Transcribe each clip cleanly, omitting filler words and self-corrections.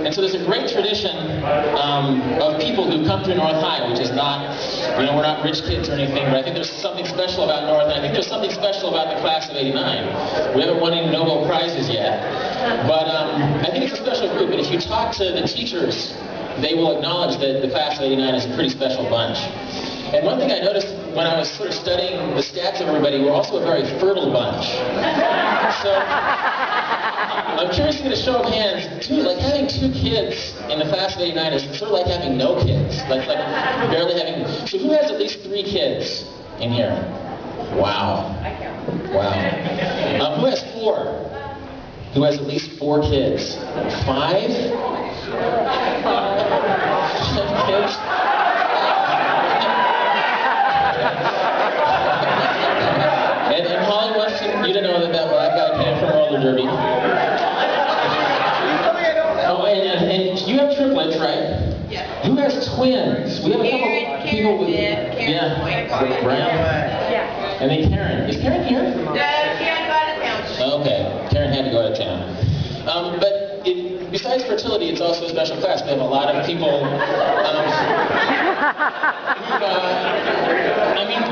And so there's a great tradition of people who come through North High, which is not, you know, we're not rich kids or anything, but I think there's something special about North, and I think there's something special about the class of '89. We haven't won any Nobel Prizes yet, but I think it's a special group, and if you talk to the teachers, they will acknowledge that the class of '89 is a pretty special bunch. And one thing I noticed when I was sort of studying the stats of everybody, we're also a very fertile bunch. So I'm curious to get a show of hands. Like having 2 kids in the class of '89 is sort of like having no kids. Like barely having. So who has at least 3 kids in here? Wow. Wow. Who has 4? Who has at least 4 kids? 5? 5 kids? And Holly wants you to know that black guy came from roller derby. Oh, and you have triplets, right? Yeah. Who has twins? We have a couple people with Brown. Yeah. And then Karen. Is Karen here? No, Karen got out of town. Okay, Karen had to go out of town. Besides fertility, it's also a special class. We have a lot of people.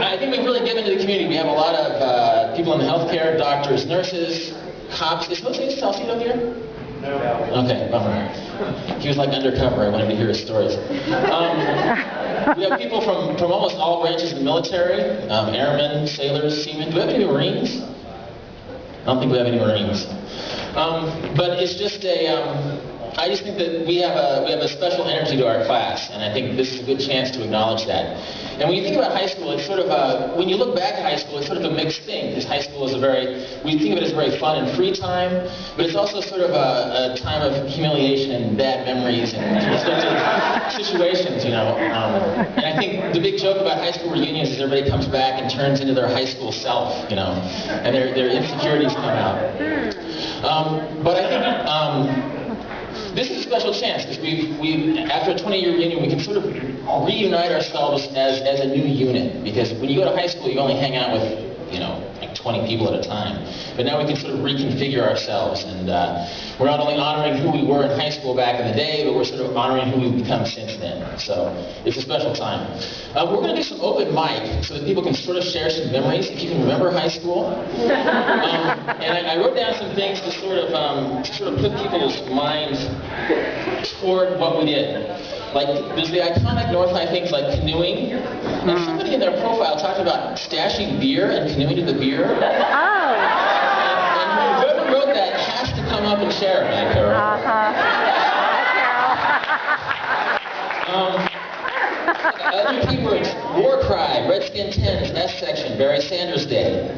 I think we've really given to the community. We have a lot of people in the healthcare, doctors, nurses, cops. Is Jose Salcido here? No. Okay, bummer. He was like undercover. I wanted to hear his stories. We have people from almost all branches of the military, airmen, sailors, seamen. Do we have any Marines? I don't think we have any Marines. But it's just I just think that we have a special energy to our class, and I think this is a good chance to acknowledge that. And when you think about high school, it's sort of when you look back at high school, it's sort of a mixed thing, because high school is we think of it as a very fun and free time, but it's also sort of a time of humiliation and bad memories and situations, you know. And I think the big joke about high school reunions is everybody comes back and turns into their high school self, you know, and their insecurities come out. But I think this is a special chance, because after a 20-year reunion, we can sort of reunite ourselves as a new unit. Because when you go to high school, you only hang out with, you know, like 20 people at a time. But now we can sort of reconfigure ourselves, and we're not only honoring who we were in high school back in the day, but we're sort of honoring who we've become since then. So it's a special time. We're going to do some open mic so that people can sort of share some memories, if you can remember high school. And I wrote down some things to sort of put people's minds toward what we did. Like, there's the iconic North High things like canoeing. And somebody in their profile talked about stashing beer and canoeing to the beer. Oh. And whoever wrote that has to come up and share it, man, Carol. Other keywords: war cry, Redskin 10, S section, Barry Sanders Day.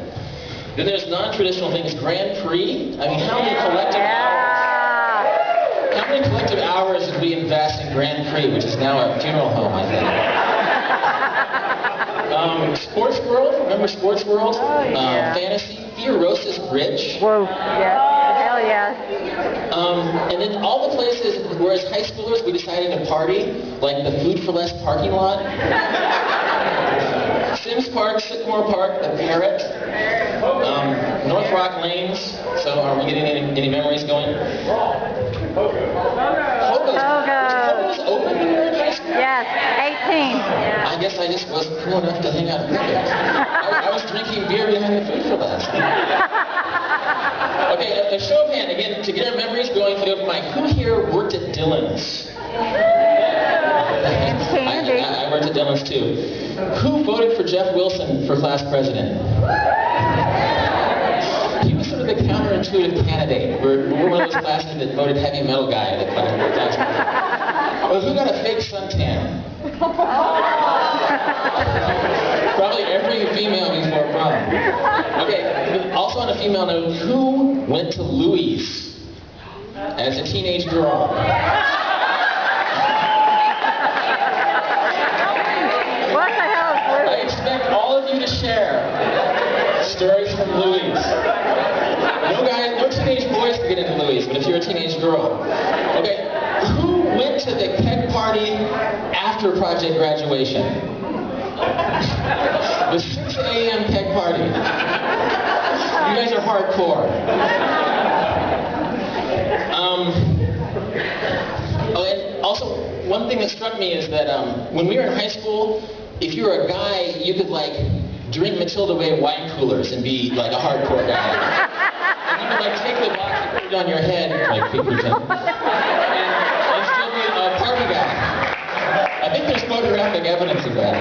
Then there's non-traditional things: Grand Prix. I mean, how many collective hours did we invest in Grand Prix, which is now a funeral home, I think. Sports World, remember Sports World? Oh, yeah. Fantasy, Theorosis Bridge. Whoa, yeah, hell yeah. And then all the places where as high schoolers we decided to party, like the Food for Less parking lot. Sims Park, Sycamore Park, the Parrot, North Rock Lanes. So are we getting any memories going? Pogo's open when you were in high school? Yes, 18. I guess I just wasn't cool enough to hang out at Pogo's. I was drinking beer behind the Food for Less. Okay, a show of hand again to get our memories going for the open mic. Who here worked at Dillon's? I worked at Dillon's too. Who voted for Jeff Wilson for class president? He was sort of the counterintuitive candidate. We're one of those classes that voted heavy metal guy at the class. Well, who got a fake suntan? Probably every female before prom. Okay, also on a female note, who went to Louis as a teenage girl? What the hell is Louis? I expect all of you to share stories from Louis. No teenage boys can get into Louis, but if you're a teenage girl. Okay, who went to the keg party after project graduation? The 6 a.m. keg party. You guys are hardcore. thing that struck me is that when we were in high school, if you were a guy, you could like drink Matilda Way wine coolers and be like a hardcore guy. And you could like take the box and put it on your head, like Pinkerton, and still be a party guy. I think there's photographic evidence of that.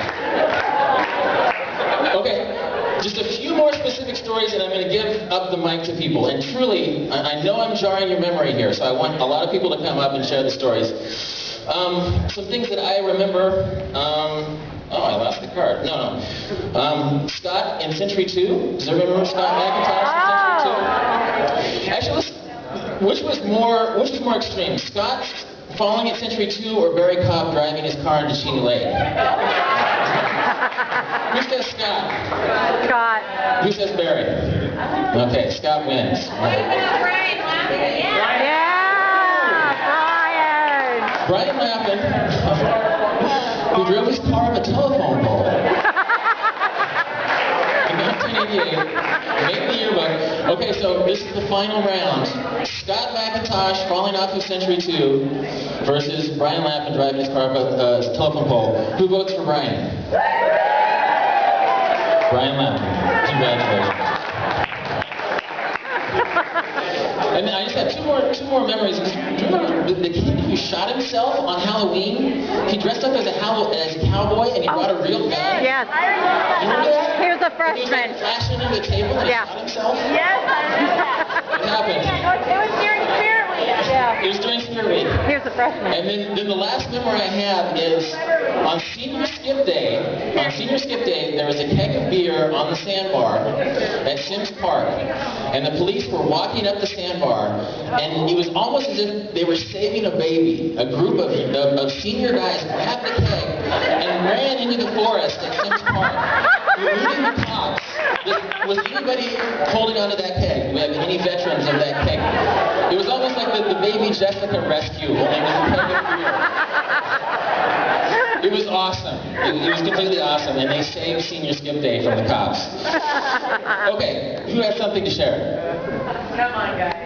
Okay, just a few more specific stories and I'm going to give up the mic to people. And truly, I know I'm jarring your memory here, so I want a lot of people to come up and share the stories. Some things that I remember, oh, I lost the card. No. Scott in Century 2. Does everyone remember Scott McIntosh in Century 2? Actually, which was more extreme? Scott falling at Century 2 or Barry Cobb driving his car into Cheney Lake? Who says Scott? Scott. Who says Barry? Okay, Scott wins. Brian Lappin, who drove his car up a telephone pole in 1988, made the yearbook. Okay, so this is the final round. Scott McIntosh falling off of Century 2 versus Brian Lappin driving his car up a telephone pole. Who votes for Brian? Brian Lappin. Congratulations. And I just had two more memories. Do you remember the kid who shot himself on Halloween? He dressed up as a cowboy and he brought a real gun. Yes. You remember that? He was a He was freshman. like flashing into the table and he shot himself? Yes, I remember that. What happened? It was during Spirit Week. Yeah. It was during Spirit Week. He was a freshman. And then the last memory I have is on Senior Skip Day. On Senior Skip Day, there was a keg of beer on the sandbar at Sims Park. And the police were walking up the sandbar, and it was almost as if they were saving a baby. A group of senior guys grabbed the keg and ran into the forest at Sims Park, eluding the cops. Was anybody holding onto that keg? Do we have any veterans of that keg? It was almost like the baby Jessica rescue, only with a keg of beer. It was awesome. It was completely awesome, and they saved Senior Skip Day from the cops. Okay, who has something to share? Come on, guys.